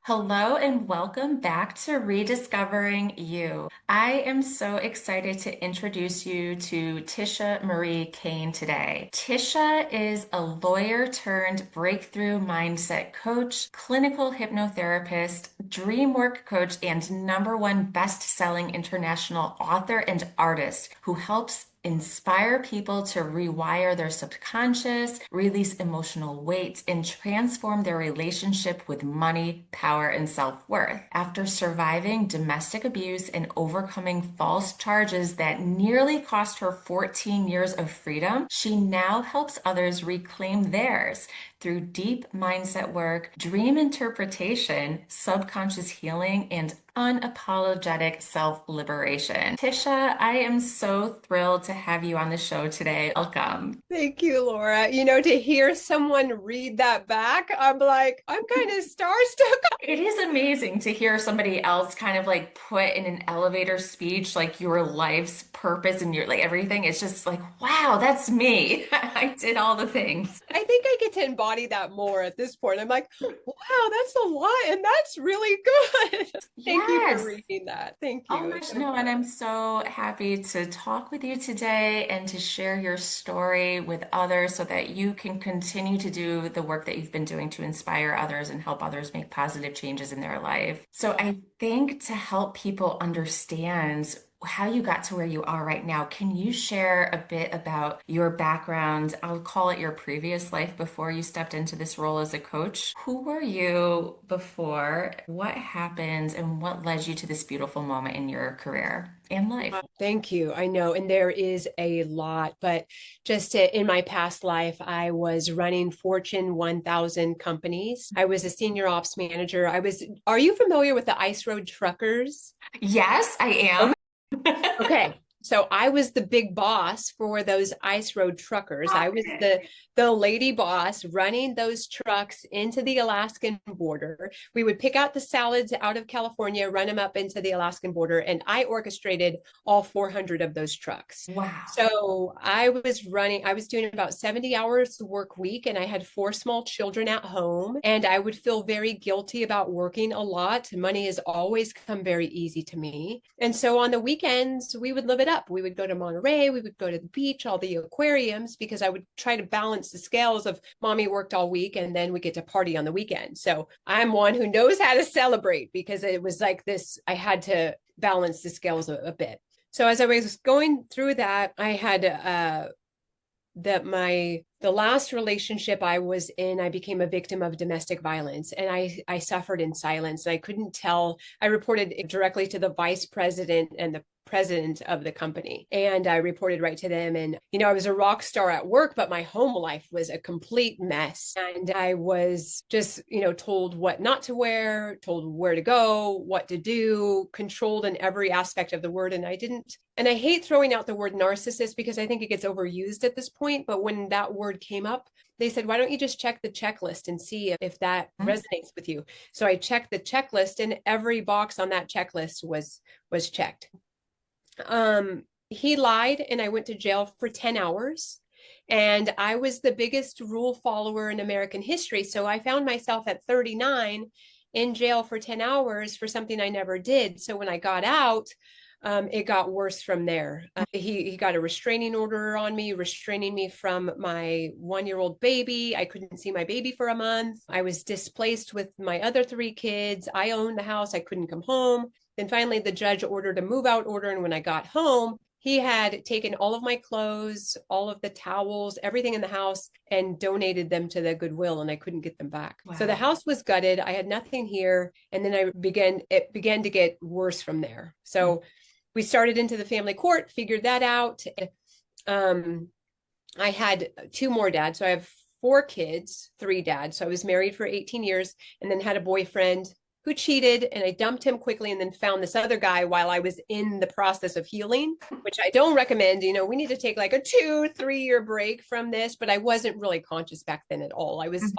Hello and welcome back to Rediscovering You. I am so excited to introduce you to Tisha Marie Cain today. Tisha is a lawyer turned breakthrough mindset coach, clinical hypnotherapist, Dreamwork Coach, and #1 best-selling international author and artist who helps inspire people to rewire their subconscious, release emotional weight, and transform their relationship with money, power, and self-worth. After surviving domestic abuse and overcoming false charges that nearly cost her 14 years of freedom, she now helps others reclaim theirs through deep mindset work, dream interpretation, subconscious healing, and unapologetic self-liberation. Tisha, I am so thrilled to have you on the show today. Welcome. Thank you, Laura. To hear someone read that back, I'm kind of starstruck. It is amazing to hear somebody else kind of like put in an elevator speech like your life's purpose and your like everything. It's just like, wow, that's me. I did all the things. I think I get to embody that more at this point. I'm like, wow, that's a lot, and that's really good. Thank you for Yes. reading that. Thank Oh you. my, no, and I'm so happy to talk with you today and to share your story with others so that you can continue to do the work that you've been doing to inspire others and help others make positive changes in their life. So I think to help people understand how you got to where you are right now, can you share a bit about your background? I'll call it your previous life before you stepped into this role as a coach. Who were you before? What happened and what led you to this beautiful moment in your career and life? Thank you. I know, and there is a lot, but in my past life, I was running Fortune 1000 companies. I was a senior ops manager. Are you familiar with the ice road truckers? Yes, I am. Okay. So I was the big boss for those ice road truckers. I Got was it. the lady boss running those trucks into the Alaskan border. We would pick out the salads out of California, run them up into the Alaskan border, and I orchestrated all 400 of those trucks. Wow. So I was doing about 70 hours a work week, and I had four small children at home, and I would feel very guilty about working a lot. Money has always come very easy to me. And so on the weekends, we would live it up. We would go to Monterey, we would go to the beach, all the aquariums, because I would try to balance the scales of mommy worked all week and then we get to party on the weekend. So I'm one who knows how to celebrate because it was like this, I had to balance the scales a bit. So as I was going through that, I had the last relationship I was in, I became a victim of domestic violence, and I suffered in silence. I couldn't tell. I reported directly to the vice president and the president of the company, and I reported right to them. And I was a rock star at work, but my home life was a complete mess, and I was just told what not to wear, told where to go, what to do, controlled in every aspect of the word. And I didn't and I hate throwing out the word narcissist because I think it gets overused at this point. But when that word came up, they said, why don't you just check the checklist and see if that resonates with you? So I checked the checklist, and every box on that checklist was checked. He lied, and I went to jail for 10 hours. And I was the biggest rule follower in American history. So I found myself at 39 in jail for 10 hours for something I never did. So when I got out, it got worse from there. He got a restraining order on me, restraining me from my 1-year-old baby. I couldn't see my baby for a month. I was displaced with my other three kids. I owned the house. I couldn't come home. Then finally, the judge ordered a move out order. And when I got home, he had taken all of my clothes, all of the towels, everything in the house, and donated them to the Goodwill, and I couldn't get them back. Wow. So the house was gutted. I had nothing here. And then it began to get worse from there. So we started into the family court, figured that out. I had two more dads. So I have four kids, three dads. So I was married for 18 years and then had a boyfriend who cheated, and I dumped him quickly and then found this other guy while I was in the process of healing, which I don't recommend. We need to take like a 2-3 year break from this, but I wasn't really conscious back then at all. I was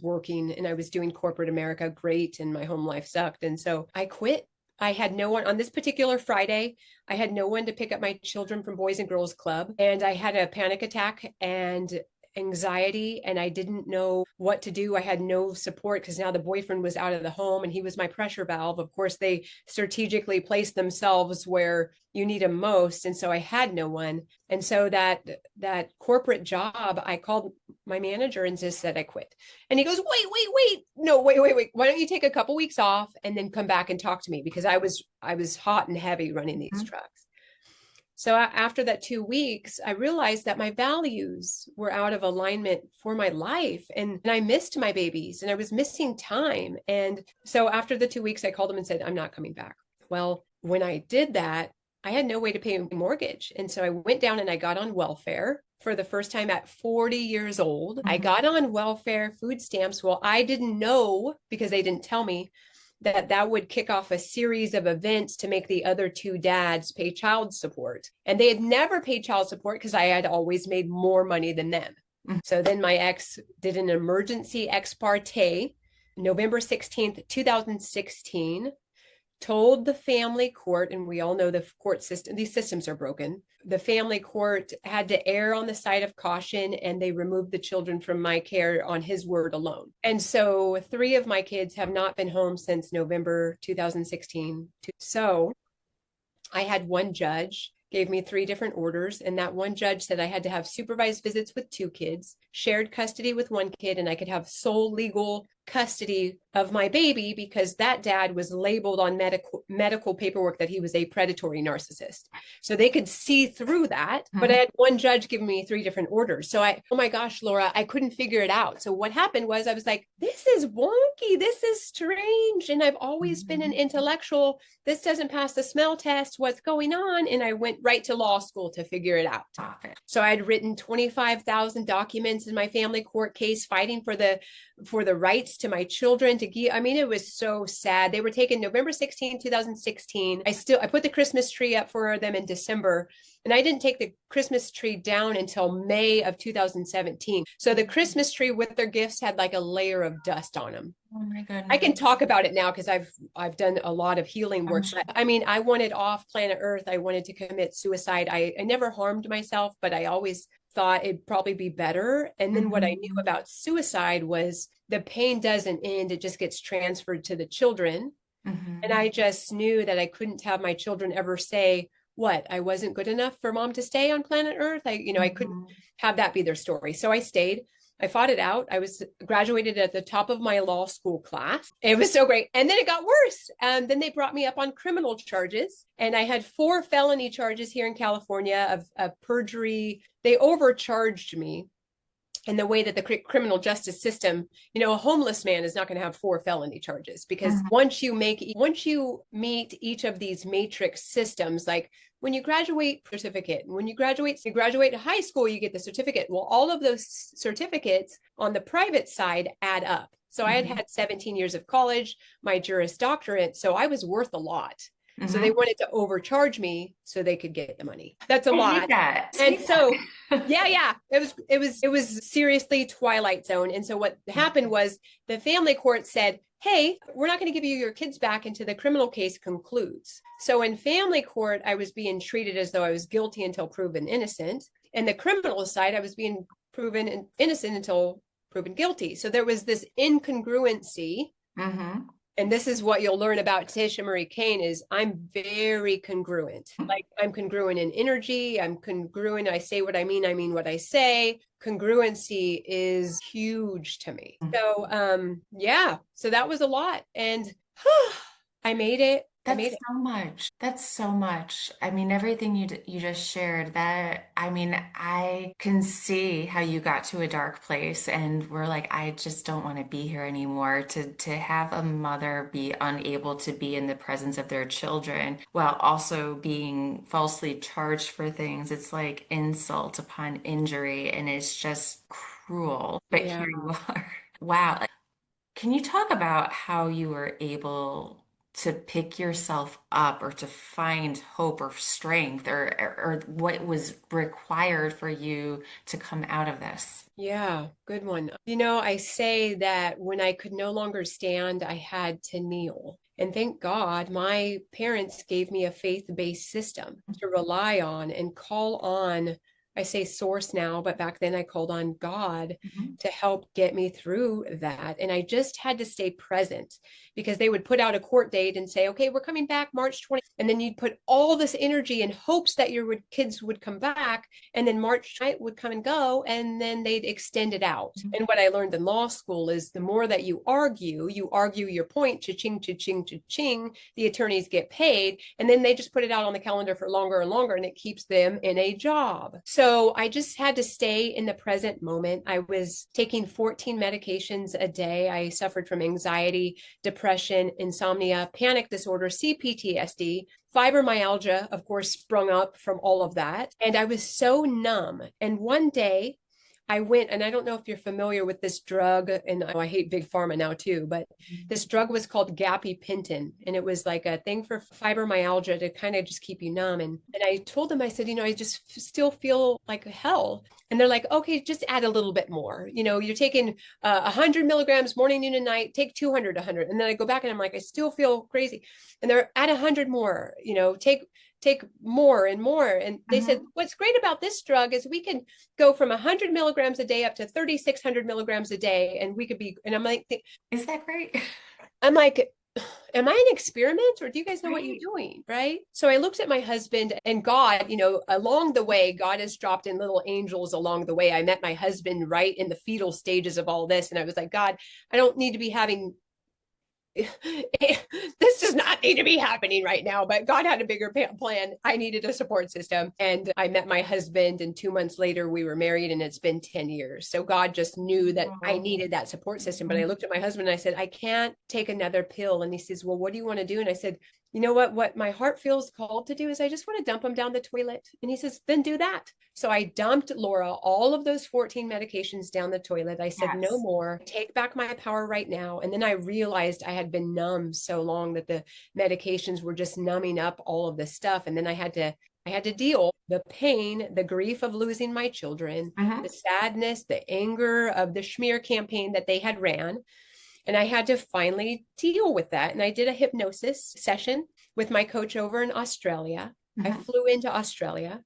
working and I was doing corporate America great, and my home life sucked. And so I quit. I had no one on this particular Friday. I had no one to pick up my children from Boys and Girls Club, and I had a panic attack, and anxiety and I didn't know what to do. I had no support because now the boyfriend was out of the home and he was my pressure valve. Of course, they strategically placed themselves where you need them most. And so I had no one. And so that corporate job, I called my manager and just said I quit. And he goes, wait. No, wait. Why don't you take a couple weeks off and then come back and talk to me? Because I was hot and heavy running these trucks. So after that 2 weeks, I realized that my values were out of alignment for my life. And I missed my babies and I was missing time. And so after the 2 weeks, I called them and said, I'm not coming back. Well, when I did that, I had no way to pay my mortgage. And so I went down and I got on welfare for the first time at 40 years old. I got on welfare, food stamps. Well, I didn't know because they didn't tell me that would kick off a series of events to make the other two dads pay child support. And they had never paid child support because I had always made more money than them. So then my ex did an emergency ex parte, November 16th, 2016, told the family court, and we all know the court system, these systems are broken. The family court had to err on the side of caution and they removed the children from my care on his word alone. And so 3 of my kids have not been home since November 2016. So I had one judge gave me 3 different orders. And that one judge said I had to have supervised visits with 2 kids, shared custody with 1 kid, and I could have sole legal custody of my baby because that dad was labeled on medical paperwork that he was a predatory narcissist. So they could see through that. But I had one judge giving me 3 different orders. So oh my gosh, Laura, I couldn't figure it out. So what happened was I was like, this is wonky. This is strange. And I've always been an intellectual. This doesn't pass the smell test. What's going on? And I went right to law school to figure it out. So I had written 25,000 documents in my family court case fighting for the rights to my children to give. I mean, it was so sad. They were taken November 16, 2016. I put the Christmas tree up for them in December, and I didn't take the Christmas tree down until May of 2017. So the Christmas tree with their gifts had like a layer of dust on them. Oh my goodness. I can talk about it now because I've done a lot of healing work. Sure. I mean, I wanted off planet Earth. I wanted to commit suicide. I never harmed myself, but I always thought it'd probably be better. And then what I knew about suicide was the pain doesn't end. It just gets transferred to the children. And I just knew that I couldn't have my children ever say, what, I wasn't good enough for mom to stay on planet Earth. I couldn't have that be their story. So I stayed. I fought it out. I was graduated at the top of my law school class. It was so great. And then it got worse. And then they brought me up on criminal charges. And I had 4 felony charges here in California of perjury. They overcharged me in the way that the criminal justice system, a homeless man is not going to have 4 felony charges because once you meet each of these matrix systems, like when you graduate certificate, when you graduate high school, you get the certificate. Well, all of those certificates on the private side add up. So I had 17 years of college, my Juris Doctorate. So I was worth a lot. So they wanted to overcharge me so they could get the money. That's a lot. And so, yeah, it was seriously Twilight Zone. And so what happened was the family court said, hey, we're not going to give you your kids back until the criminal case concludes. So in family court, I was being treated as though I was guilty until proven innocent. And the criminal side, I was being proven innocent until proven guilty. So there was this incongruency. And this is what you'll learn about Tisha Marie Cain is I'm very congruent. Like I'm congruent in energy. I'm congruent. I say what I mean what I say. Congruency is huge to me. So, so that was a lot. And I made it. That's so much. I mean, everything you just shared I can see how you got to a dark place and we're like, I just don't want to be here anymore. To have a mother be unable to be in the presence of their children while also being falsely charged for things, it's like insult upon injury and it's just cruel. But here you are. Wow. Can you talk about how you were able to pick yourself up or to find hope or strength or what was required for you to come out of this? Yeah, good one. I say that when I could no longer stand, I had to kneel. And thank God my parents gave me a faith-based system to rely on and call on I say source now, but back then I called on God Mhm. to help get me through that. And I just had to stay present because they would put out a court date and say, okay, we're coming back March 20th. And then you'd put all this energy in hopes that your kids would come back. And then March night would come and go, and then they'd extend it out. And what I learned in law school is the more that you argue your point, cha-ching, cha-ching, cha-ching, the attorneys get paid. And then they just put it out on the calendar for longer and longer, and it keeps them in a job. So I just had to stay in the present moment. I was taking 14 medications a day. I suffered from anxiety, depression, insomnia, panic disorder, CPTSD, fibromyalgia, of course, sprung up from all of that. And I was so numb. And one day I went, and I don't know if you're familiar with this drug, and I hate big pharma now too, but this drug was called gabapentin, and it was like a thing for fibromyalgia to kind of just keep you numb. And I told them, I said, I just still feel like hell. And they're like, okay, just add a little bit more. You're taking 100 milligrams morning, noon, and night, take 200, 100. And then I go back and I'm like, I still feel crazy. And they're at 100 more, take more and more. And they said, Mhm. what's great about this drug is we can go from 100 milligrams a day up to 3,600 milligrams a day. And we could be, and Is that great? I'm like, am I an experiment, or do you guys know what you're Right. doing? Right. So I looked at my husband, and God, along the way, God has dropped in little angels along the way. I met my husband right in the fetal stages of all this. And I was like, God, I don't need to be having this does not need to be happening right now, but God had a bigger plan. I needed a support system. And I met my husband, and 2 months later, we were married, and it's been 10 years. So God just knew that I Oh. needed that support system. But I Mhm. looked at my husband and I said, I can't take another pill. And he says, well, what do you want to do? And I said, you know what my heart feels called to do is I just want to dump them down the toilet. And he says, then do that. So I dumped Laura all of those 14 medications down the toilet. I said, no Yes. more, take back my power right now. And then I realized I had been numb so long that the medications were just numbing up all of this stuff. And then I had to deal the pain, the grief of losing my children, the Mhm. sadness, the anger of the smear campaign that they had ran. And I had to finally deal with that. And I did a hypnosis session with my coach over in Australia. I Mhm. flew into Australia,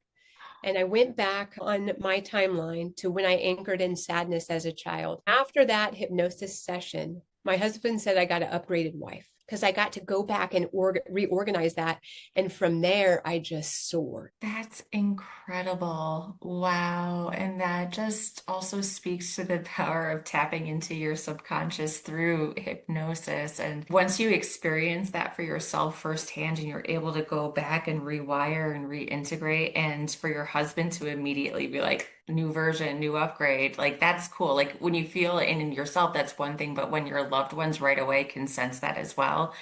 and I went back on my timeline to when I anchored in sadness as a child. After that hypnosis session, my husband said I got an upgraded wife because I got to go back and reorganize that. And from there, I just soared. That's incredible. Wow. And that just also speaks to the power of tapping into your subconscious through hypnosis. And once you experience that for yourself firsthand and you're able to go back and rewire and reintegrate, and for your husband to immediately be like, new version, new upgrade, like that's cool. Like when you feel it in yourself, that's one thing, but when your loved ones right away can sense that as well.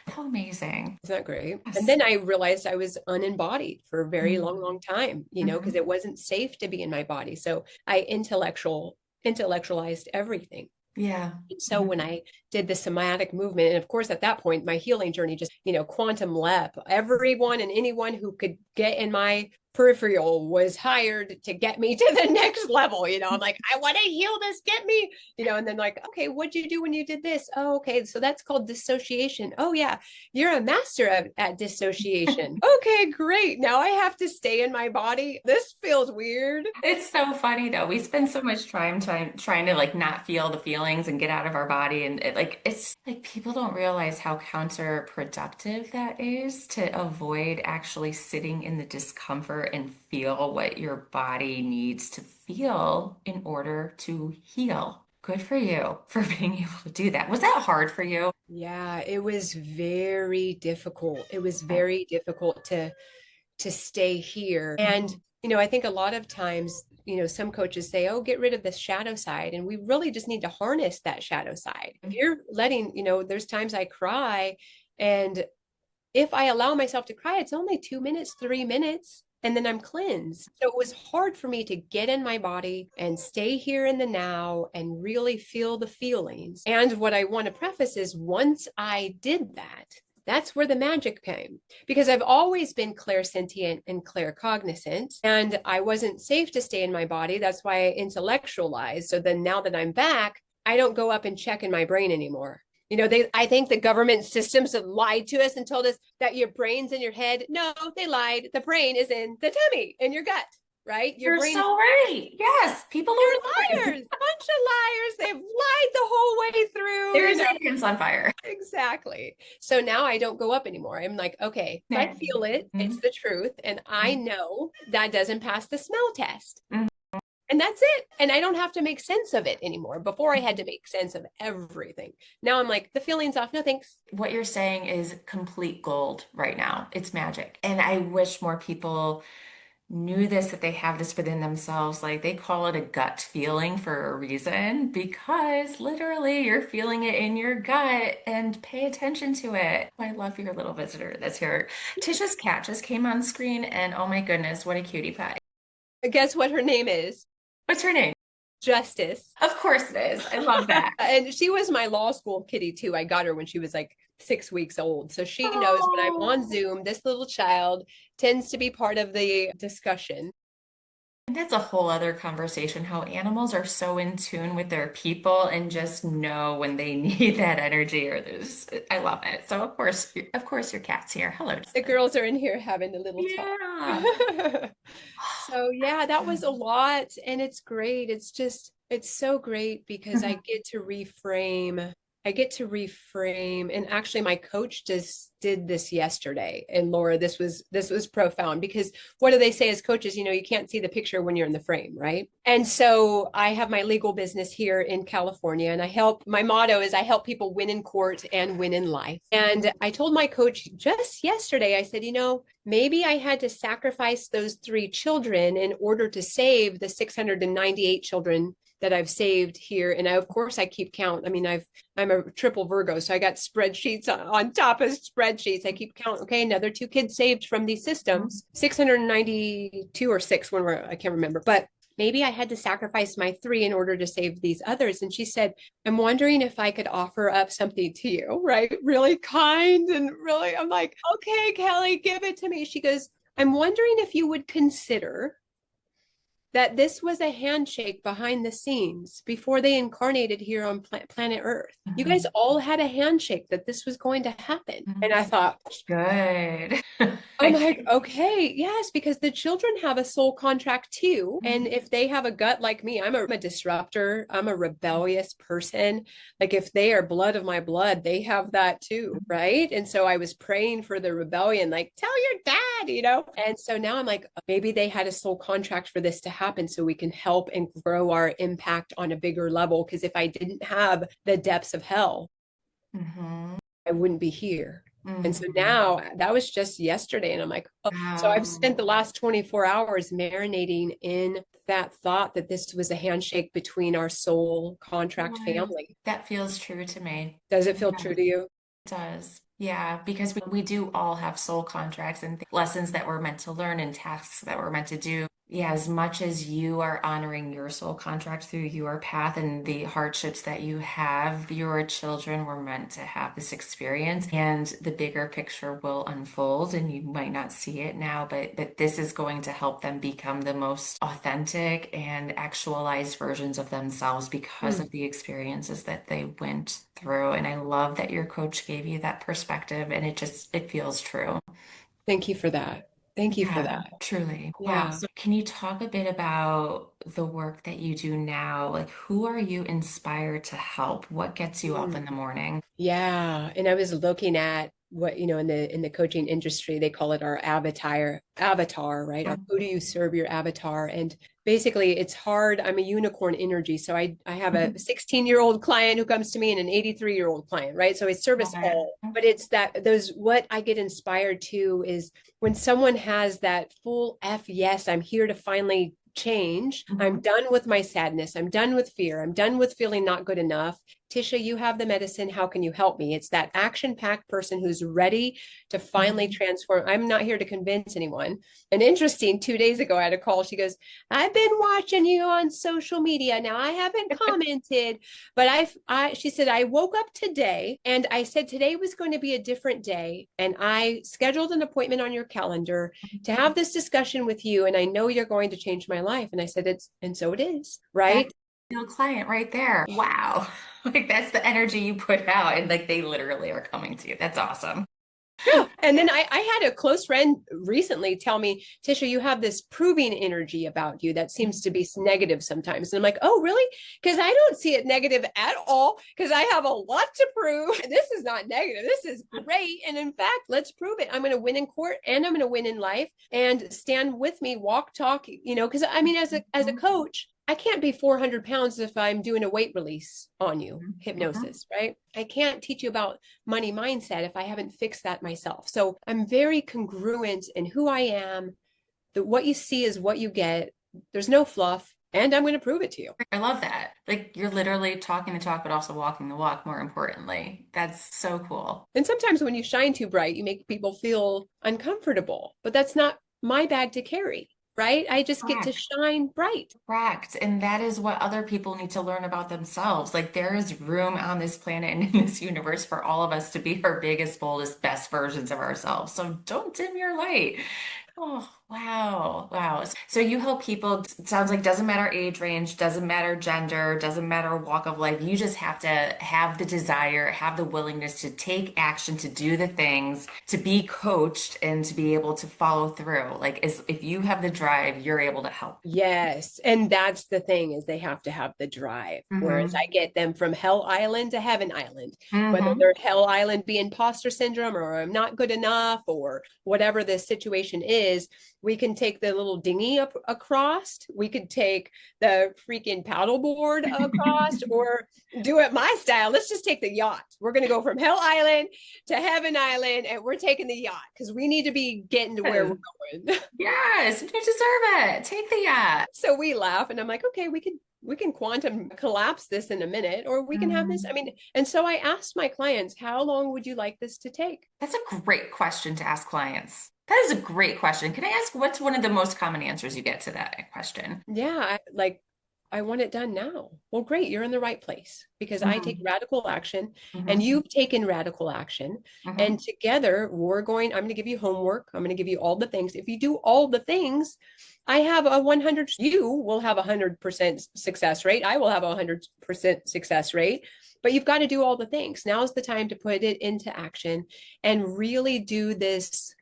How amazing. Isn't that great? And Yes. then I realized I was unembodied for a very long, Mhm. long time, because Mhm. it wasn't safe to be in my body. So I intellectualized everything. Yeah. So Mhm. when I did the somatic movement, and of course at that point my healing journey just, quantum leapt. Everyone and anyone who could get in my peripheral was hired to get me to the next level. I'm like, I want to heal this, get me, and then like, okay, what'd you do when you did this? Oh, okay, so that's called dissociation. Oh yeah, you're a master at dissociation. Okay, great. Now I have to stay in my body. This feels weird. It's so funny though. We spend so much time trying to like not feel the feelings and get out of our body, and it's like people don't realize how counterproductive that is to avoid actually sitting in the discomfort and feel what your body needs to feel in order to heal. Good for you for being able to do that. Was that hard for you? Yeah, it was very difficult. It was very difficult to stay here. And, Mhm. I think a lot of times, some coaches say, oh, get rid of the shadow side. And we really just need to harness that shadow side. If you're letting, there's times I cry, and if I allow myself to cry, it's only 2 minutes, 3 minutes, and then I'm cleansed. So it was hard for me to get in my body and stay here in the now and really feel the feelings. And what I want to preface is once I did that, that's where the magic came, because I've always been clairsentient and claircognizant, and I wasn't safe to stay in my body. That's why I intellectualized. So then now that I'm back, I don't go up and check in my brain anymore. I think the government systems have lied to us and told us that your brain's in your head. No, they lied. The brain is in the tummy, in your gut. right? Your You're brain is, so right. Yes, people they're are liars. liars, bunch of liars. They've lied the whole way through, There's Satan's on fire. Exactly. So now I don't go up anymore. I'm like, okay, if I feel it, it's Mhm. the truth. And I know that doesn't pass the smell test. Mhm. And that's it. And I don't have to make sense of it anymore. Before I had to make sense of everything. Now I'm like, the feeling's off. No thanks. What you're saying is complete gold right now. It's magic. And I wish more people knew this, that they have this within themselves. Like they call it a gut feeling for a reason, because literally you're feeling it in your gut and pay attention to it. I love your little visitor that's here. Tisha's cat just came on screen and oh my goodness, what a cutie pie. Guess what her name is? What's her name? Justice. Of course it is. I love that. And she was my law school kitty too. I got her when she was like 6 weeks old. So she knows when I'm on Oh. Zoom, this little child tends to be part of the discussion. And that's a whole other conversation, how animals are so in tune with their people and just know when they need that energy or there's I love it. So of course your cat's here. Hello. The girls are in here having a little talk. Yeah. So yeah, that was a lot and it's great. It's so great because I get to reframe. I get to reframe. And actually my coach just did this yesterday. And Laura, this was profound because what do they say as coaches? You can't see the picture when you're in the frame, right? And so I have my legal business here in California and my motto is I help people win in court and win in life. And I told my coach just yesterday, I said, maybe I had to sacrifice those 3 children in order to save the 698 children that I've saved here. And of course I keep count. I mean, I'm a triple Virgo, so I got spreadsheets on top of spreadsheets. I keep count. Okay, another 2 kids saved from these systems, 692 or six I can't remember, but maybe I had to sacrifice my 3 in order to save these others. And she said, I'm wondering if I could offer up something to you, right? Really kind and really, I'm like, okay, Kelly, give it to me. She goes, I'm wondering if you would consider that this was a handshake behind the scenes before they incarnated here on planet Earth. You guys all had a handshake that this was going to happen. And I thought, Good. I'm like, okay, yes, because the children have a soul contract too. And if they have a gut like me, I'm a disruptor, I'm a rebellious person. Like if they are blood of my blood, they have that too, right? And so I was praying for the rebellion, like, tell your dad. And so now I'm like, maybe they had a soul contract for this to happen so we can help and grow our impact on a bigger level. Because if I didn't have the depths of hell, Mhm. I wouldn't be here. And so Mhm. now that was just yesterday. And I'm like, oh, so I've spent the Wow. last 24 hours marinating in that thought that this was a handshake between our soul contract Yes. family. That feels true to me. Does it feel true Yes. to you? Does. Yeah, because we do all have soul contracts and lessons that we're meant to learn and tasks that we're meant to do. Yeah, as much as you are honoring your soul contract through your path and the hardships that you have, your children were meant to have this experience and the bigger picture will unfold and you might not see it now, but this is going to help them become the most authentic and actualized versions of themselves because Mm, of the experiences that they went through. And I love that your coach gave you that perspective and it feels true. thank you for that. Thank you for Yeah, that. truly. Wow. Yeah. So can you talk a bit about the work that you do now? Like who are you inspired to help? What gets you up Mm. in the morning? Yeah, and I was looking at what, in the coaching industry, they call it our avatar, right? Or who do you serve your avatar? And basically it's hard. I'm a unicorn energy. So I have a 16-year-old client who comes to me and an 83-year-old client, right? So I service Love it. all. But it's that those what I get inspired to is when someone has that full F yes, I'm here to finally change. I'm Mhm. done with my sadness. I'm done with fear. I'm done with feeling not good enough. Tisha, you have the medicine. How can you help me? It's that action packed person who's ready to finally Mhm. transform. I'm not here to convince anyone. And interesting, 2 days ago, I had a call. She goes, I've been watching you on social media. Now, I haven't commented, but she said, I woke up today and I said today was going to be a different day. And I scheduled an appointment on your calendar to have this discussion with you. And I know you're going to change my life. And I said, and so it is, That's right? your client right there. Wow. Like that's the energy you put out and like they literally are coming to you. That's awesome. And then I had a close friend recently tell me, Tisha, you have this proving energy about you that seems to be negative sometimes. And I'm like, oh, really? Because I don't see it negative at all, because I have a lot to prove. This is not negative. This is great. And in fact, let's prove it. I'm going to win in court and I'm going to win in life, and stand with me, walk, talk, because I mean, as a coach, I can't be 400 pounds if I'm doing a weight release on you, hypnosis, right? I can't teach you about money mindset if I haven't fixed that myself. So I'm very congruent in who I am. That what you see is what you get. There's no fluff, and I'm going to prove it to you. I love that. Like you're literally talking the talk, but also walking the walk, more importantly. That's so cool. And sometimes when you shine too bright, you make people feel uncomfortable, but that's not my bag to carry, right? I just get to Correct. shine bright. Correct. And that is what other people need to learn about themselves. Like there is room on this planet and in this universe for all of us to be our biggest, boldest, best versions of ourselves. So don't dim your light. Oh, wow. Wow. So you help people, it sounds like doesn't matter age range, doesn't matter gender, doesn't matter walk of life. You just have to have the desire, have the willingness to take action, to do the things, to be coached and to be able to follow through. Like if you have the drive, you're able to help. Yes. And that's the thing, is they have to have the drive. Whereas Hmm. I get them from Hell Island to Heaven Island, whether Hmm. they're Hell Island be imposter syndrome, or I'm not good enough, or whatever the situation is. We can take the little dinghy up across. We could take the freaking paddleboard across, or do it my style. Let's just take the yacht. We're going to go from Hell Island to Heaven Island, and we're taking the yacht because we need to be getting to where we're Yes, going. yes, you deserve it. Take the yacht. So we laugh, and I'm like, okay, we can quantum collapse this in a minute, or we can have this. I Mhm. mean, and so I asked my clients, how long would you like this to take? That's a great question to ask clients. That is a great question. Can I ask what's one of the most common answers you get to that question? Yeah, I want it done now. Well, great, you're in the right place, because I take Hmm. radical action and Hmm. you've taken radical action. Hmm. And together I'm going to give you homework. I'm going to give you all the things. If you do all the things, I have a 100, you will have a 100% success rate. I will have a 100% success rate, but you've got to do all the things. Now's the time to put it into action and really do this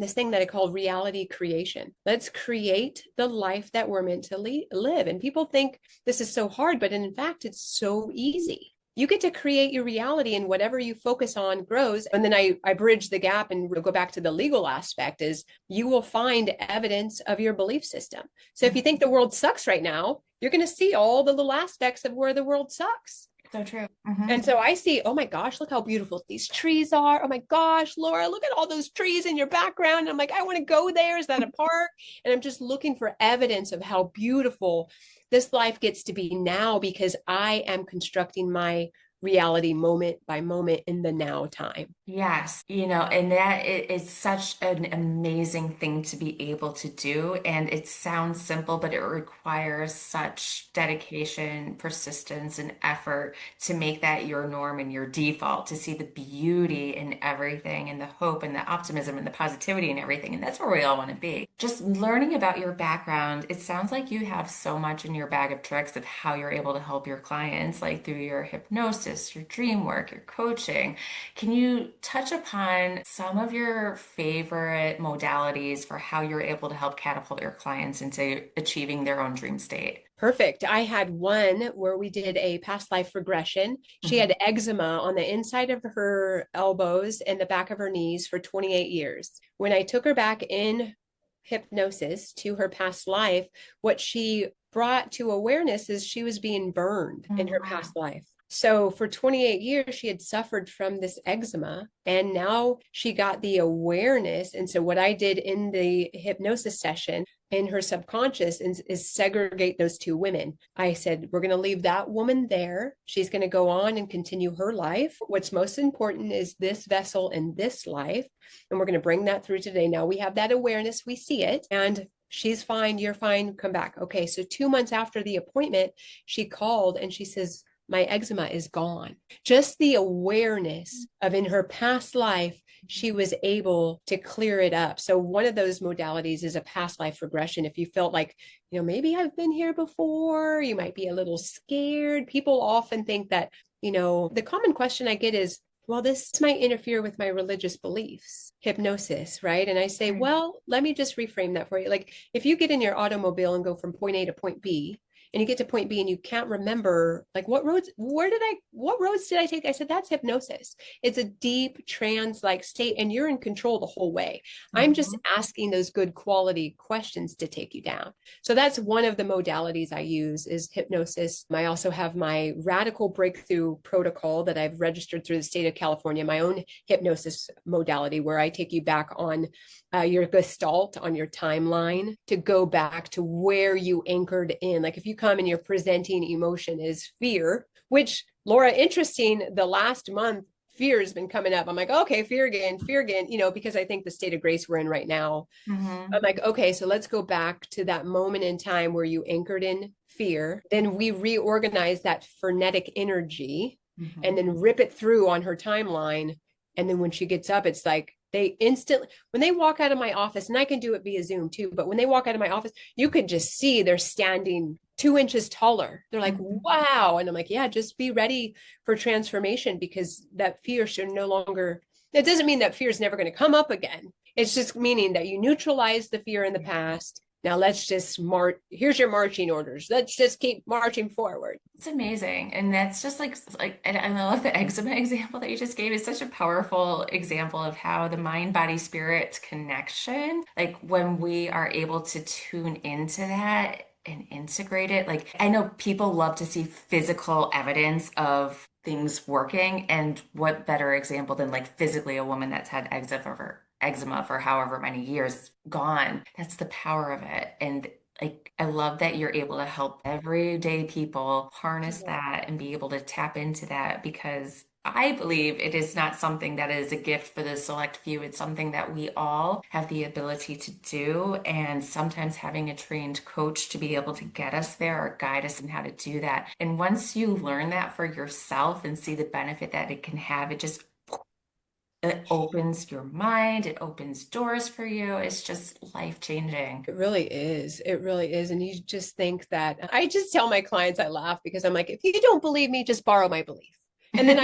thing that I call reality creation. Let's create the life that we're meant to live. And people think this is so hard, but in fact, it's so easy. You get to create your reality, and whatever you focus on grows. And then I bridge the gap and go back to the legal aspect, is you will find evidence of your belief system. So if you think the world sucks right now, you're going to see all the little aspects of where the world sucks. So true. Hmm. And so I see, oh my gosh, look how beautiful these trees are. Oh my gosh, Laura, look at all those trees in your background. And I'm like, I want to go there. Is that a park? And I'm just looking for evidence of how beautiful this life gets to be now, because I am constructing my reality moment by moment in the now time. Yes, and that it's such an amazing thing to be able to do. And it sounds simple, but it requires such dedication, persistence, and effort to make that your norm and your default, to see the beauty in everything and the hope and the optimism and the positivity and everything. And that's where we all want to be. Just learning about your background, it sounds like you have so much in your bag of tricks of how you're able to help your clients, like through your hypnosis, your dream work, your coaching. Can you touch upon some of your favorite modalities for how you're able to help catapult your clients into achieving their own dream state? Perfect. I had one where we did a past life regression. She Mhm. had eczema on the inside of her elbows and the back of her knees for 28 years. When I took her back in hypnosis to her past life, what she brought to awareness is she was being burned in Mm, her wow. past life. So for 28 years, she had suffered from this eczema, and now she got the awareness. And so what I did in the hypnosis session in her subconscious is segregate those two women. I said, we're going to leave that woman there. She's going to go on and continue her life. What's most important is this vessel in this life. And we're going to bring that through today. Now we have that awareness, we see it, and she's fine, you're fine, come back. Okay, so 2 months after the appointment, she called and she says, my eczema is gone. Just the awareness of in her past life, she was able to clear it up. So one of those modalities is a past life regression. If you felt like, maybe I've been here before, you might be a little scared. People often think that, the common question I get is, well, this might interfere with my religious beliefs, hypnosis, right? And I say, Right. well, let me just reframe that for you. Like if you get in your automobile and go from point A to point B, and you get to point B and you can't remember like what roads did I take? I said, that's hypnosis. It's a deep trance like state and you're in control the whole way. I'm just Mhm. asking those good quality questions to take you down. So that's one of the modalities I use is hypnosis. I also have my radical breakthrough protocol that I've registered through the state of California, my own hypnosis modality where I take you back on your gestalt, on your timeline to go back to where you anchored in. Like if you come and your presenting emotion is fear, which Laura, interesting, the last month fear has been coming up. I'm like, okay, fear again, because I think the state of grace we're in right now. I'm Mhm. like, okay, so let's go back to that moment in time where you anchored in fear. Then we reorganize that frenetic energy and Mhm. then rip it through on her timeline. And then when she gets up, it's like they instantly, when they walk out of my office, and I can do it via Zoom too, but when they walk out of my office, you could just see they're standing 2 inches taller. They're like, Mhm. wow. And I'm like, yeah, just be ready for transformation because that fear should no longer, it doesn't mean that fear is never going to come up again. It's just meaning that you neutralize the fear in the past. Now let's just march. Here's your marching orders. Let's just keep marching forward. It's amazing. And that's just and I love the eczema example that you just gave. It's such a powerful example of how the mind, body, spirit connection, like when we are able to tune into that and integrate it. Like I know people love to see physical evidence of things working. And what better example than like physically a woman that's had eczema for however many years gone. That's the power of it. And like, I love that you're able to help everyday people harness Yeah. that and be able to tap into that because I believe it is not something that is a gift for the select few. It's something that we all have the ability to do. And sometimes having a trained coach to be able to get us there or guide us in how to do that. And once you learn that for yourself and see the benefit that it can have, it opens your mind, it opens doors for you. It's just life changing. It really is. It really is. And you just think that I just tell my clients I laugh because I'm like, if you don't believe me, just borrow my belief. And then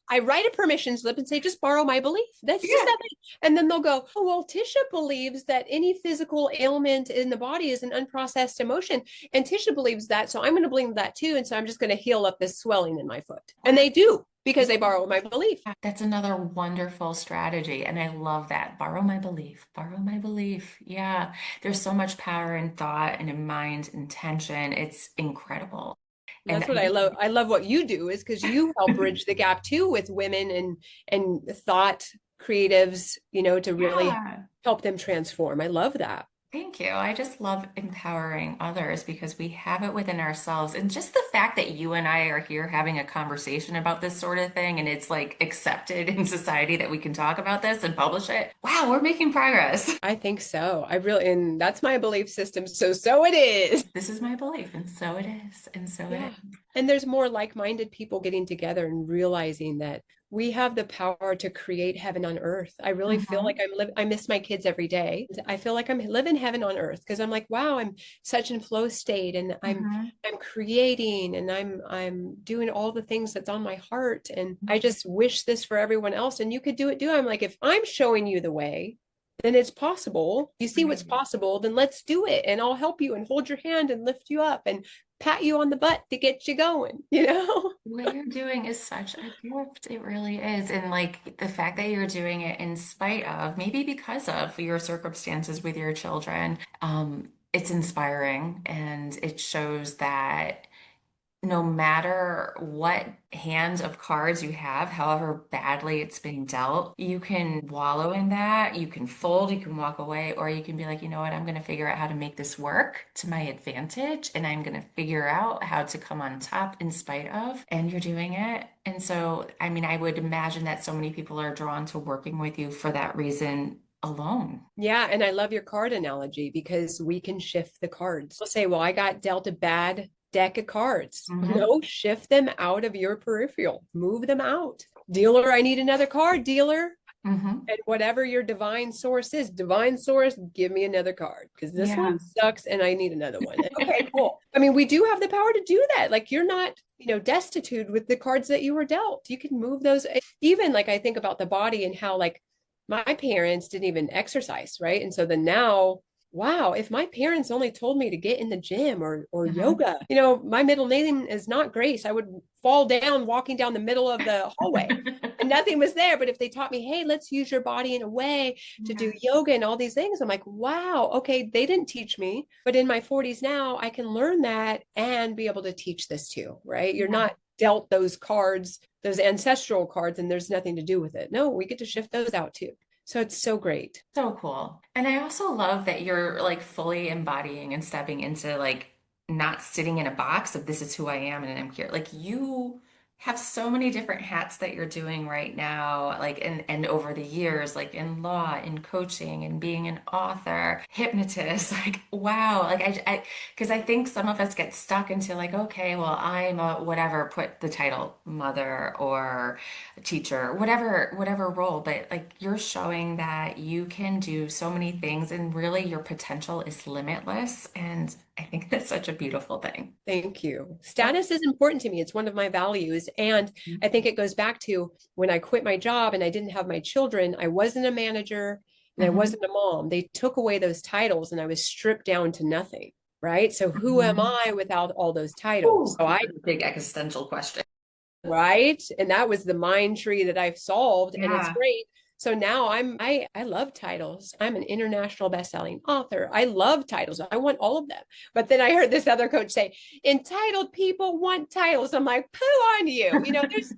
I write a permission slip and say, just borrow my belief. That's just Yeah. that. And then they'll go, oh, well, Tisha believes that any physical ailment in the body is an unprocessed emotion. And Tisha believes that. So I'm going to believe that too. And so I'm just going to heal up this swelling in my foot. And they do because they borrow my belief. That's another wonderful strategy. And I love that. Borrow my belief. Borrow my belief. Yeah. There's so much power in thought and in mind, intention. It's incredible. And That's what I love. I love what you do is because you help bridge the gap too with women and thought creatives, to really yeah. help them transform. I love that. Thank you. I just love empowering others because we have it within ourselves. And just the fact that you and I are here having a conversation about this sort of thing and it's like accepted in society that we can talk about this and publish it. Wow, we're making progress. I think so. And that's my belief system. So it is. This is my belief, and so it is. And so it Yeah. is. And there's more like-minded people getting together and realizing that we have the power to create heaven on earth. I really feel like Mhm. I miss my kids every day. I feel like I'm living heaven on earth because I'm like, wow, I'm such in flow state and Mhm. I'm creating and I'm doing all the things that's on my heart. And I Mhm. just wish this for everyone else. And you could do it too. I'm like, if I'm showing you the way, then it's possible. You see what's Right. possible, then let's do it. And I'll help you and hold your hand and lift you up and pat you on the butt to get you going? What you're doing is such a gift. It really is. And like the fact that you're doing it in spite of, maybe because of your circumstances with your children, it's inspiring and it shows that no matter what hand of cards you have, however badly it's been dealt, you can wallow in that. You can fold, you can walk away, or you can be like, you know what, I'm going to figure out how to make this work to my advantage, and I'm going to figure out how to come on top in spite of. And you're doing it. And so, I mean, I would imagine that so many people are drawn to working with you for that reason alone. Yeah, and I love your card analogy because we can shift the cards. We'll say, well, I got dealt a bad deck of cards. Hmm. No, shift them out of your peripheral, move them out. Dealer, I need another card, dealer. Hmm. And whatever your divine source is, divine source, give me another card because this Yeah. one sucks and I need another one. Okay, cool. I mean, we do have the power to do that. Like you're not, destitute with the cards that you were dealt. You can move those. Even like I think about the body and how like my parents didn't even exercise, right? And so then now, wow, if my parents only told me to get in the gym or Hmm. yoga, my middle name is not Grace. I would fall down walking down the middle of the hallway and nothing was there. But if they taught me, hey, let's use your body in a way to do Yeah. yoga and all these things, I'm like, wow, okay, they didn't teach me. But in my 40s now, I can learn that and be able to teach this too, right? You're Yeah. not dealt those cards, those ancestral cards, and there's nothing to do with it. No, we get to shift those out too. So it's so great. So cool. And I also love that you're like fully embodying and stepping into like not sitting in a box of this is who I am and I'm here. Like you have so many different hats that you're doing right now, like and over the years, like in law, in coaching, and being an author, hypnotist. Like wow, like because I think some of us get stuck into like, okay, well, I'm a whatever, put the title mother or teacher, whatever role, but like you're showing that you can do so many things and really your potential is limitless. And I think that's such a beautiful thing. Thank you. Status is important to me. It's one of my values. And I think it goes back to when I quit my job and I didn't have my children, I wasn't a manager and I Hmm. wasn't a mom. They took away those titles and I was stripped down to nothing. Right. So who am Hmm. I without all those titles? Ooh, So I, that's a big existential question. right. And that was the mind tree that I've solved. And it's Yeah. great. So now I love titles. I'm an international best-selling author. I love titles. I want all of them. But then I heard this other coach say, entitled people want titles. I'm like, poo on you.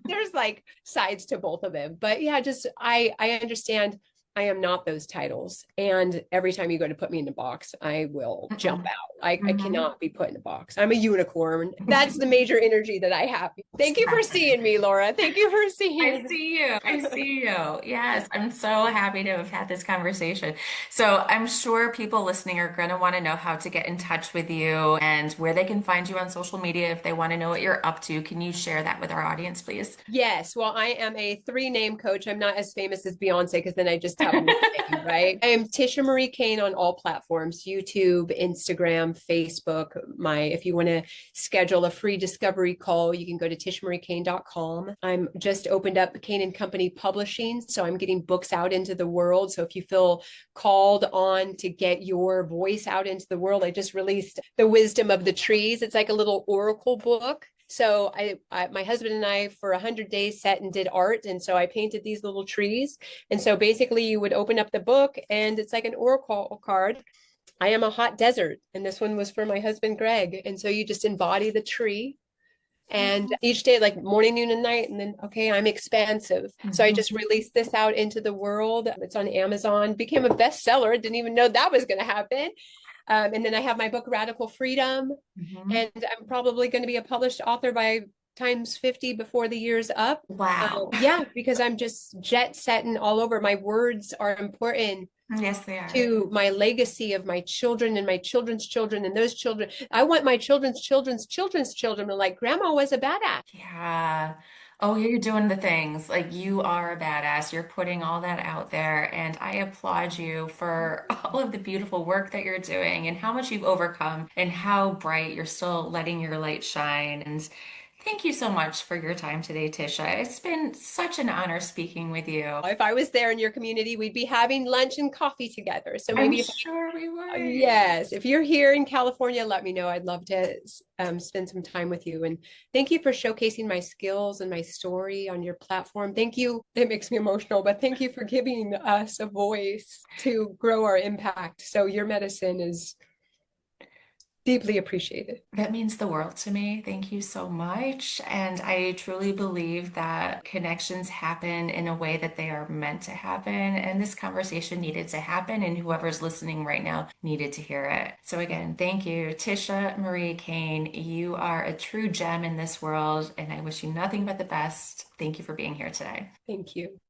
There's like sides to both of them. But yeah, just I understand I am not those titles. And every time you go to put me in a box, I will jump Mm-mm. out. I Hmm. cannot be put in a box. I'm a unicorn. That's the major energy that I have. Thank you for seeing me, Laura. Thank you for I seeing. see you. I see you. Yes, I'm so happy to have had this conversation. So I'm sure people listening are going to want to know how to get in touch with you and where they can find you on social media if they want to know what you're up to. Can you share that with our audience, please? Yes, well, I am a three-name coach. I'm not as famous as Beyonce because then I just have one name, right? I am Tisha Marie Cain on all platforms, YouTube, Instagram, Facebook. If you want to schedule a free discovery call, you can go to tishamariecain.com. I'm just opened up Cain and Company Publishing, so I'm getting books out into the world. So if you feel called on to get your voice out into the world, I just released The Wisdom of the Trees. It's like a little oracle book. So my husband and I, for 100 days, sat and did art, and so I painted these little trees. And so basically, you would open up the book, and it's like an oracle card. I am a hot desert, and this one was for my husband Greg. And so you just embody the tree, and each day, like morning, noon, and night, and then okay, I'm expansive. So I just Mhm. released this out into the world. It's on Amazon, became a bestseller. Didn't even know that was going to happen. And then I have my book Radical Freedom, Mhm. and I'm probably going to be a published author by times 50 before the year's up. Wow. Yeah, because I'm just jet setting all over. My words are important Yes, they are. to my legacy of my children and my children's children and those children. I want my children's children to like, Grandma was a badass. Yeah. Oh, you're doing the things. Like you are a badass. You're putting all that out there. And I applaud you for all of the beautiful work that you're doing and how much you've overcome and how bright you're still letting your light shine. And thank you so much for your time today, Tisha. It's been such an honor speaking with you. If I was there in your community, we'd be having lunch and coffee together. So I'm maybe if sure we would. yes, if you're here in California, let me know. I'd love to spend some time with you. And thank you for showcasing my skills and my story on your platform. Thank you. It makes me emotional, but thank you for giving us a voice to grow our impact. So your medicine is deeply appreciated. That means the world to me. Thank you so much. And I truly believe that connections happen in a way that they are meant to happen. And this conversation needed to happen, and whoever's listening right now needed to hear it. So, again, thank you, Tisha Marie Cain. You are a true gem in this world, and I wish you nothing but the best. Thank you for being here today. Thank you.